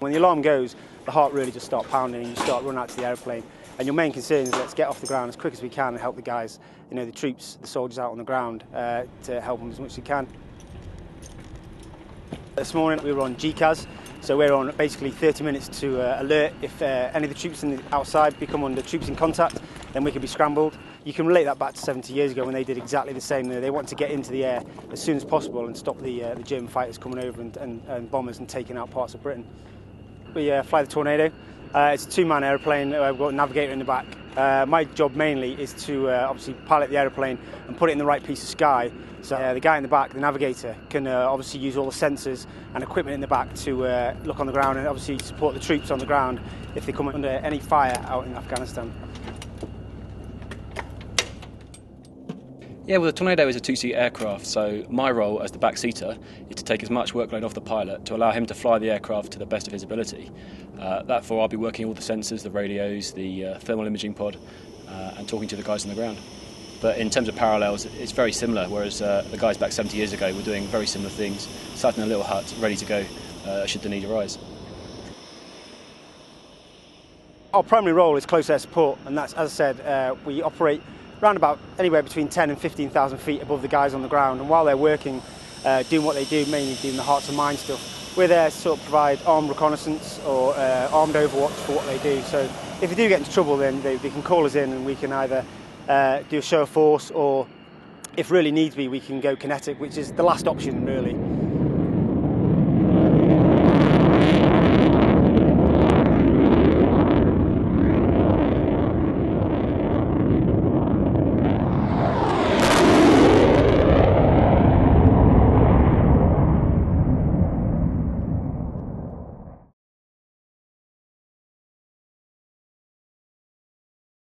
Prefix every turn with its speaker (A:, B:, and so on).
A: When the alarm goes, the heart really just starts pounding and you start running out to the aeroplane. And your main concern is let's get off the ground as quick as we can and help the guys, the troops, the soldiers out on the ground to help them as much as we can. This morning we were on GCAS, so we're on basically 30 minutes to alert if any of the troops outside become under troops in contact, then we can be scrambled. You can relate that back to 70 years ago when they did exactly the same. They wanted to get into the air as soon as possible and stop the German fighters coming over and bombers and taking out parts of Britain. We fly the Tornado. It's a two-man aeroplane. We've got a navigator in the back. My job mainly is to obviously pilot the aeroplane and put it in the right piece of sky. So the guy in the back, the navigator, can obviously use all the sensors and equipment in the back to look on the ground and obviously support the troops on the ground if they come under any fire out in Afghanistan.
B: Yeah, well, the Tornado is a two-seat aircraft, so my role as the back-seater is to take as much workload off the pilot to allow him to fly the aircraft to the best of his ability. Therefore, I'll be working all the sensors, the radios, the thermal imaging pod, and talking to the guys on the ground. But in terms of parallels, it's very similar, whereas the guys back 70 years ago were doing very similar things, sat in a little hut, ready to go should the need arise.
A: Our primary role is close air support, and that's, as I said, we operate around about anywhere between 10 and 15,000 feet above the guys on the ground, and while they're working, doing what they do, mainly doing the hearts and minds stuff, we're there to sort of provide armed reconnaissance or armed overwatch for what they do. So if they do get into trouble, then they can call us in and we can either do a show of force, or if really needs be, we can go kinetic, which is the last option really.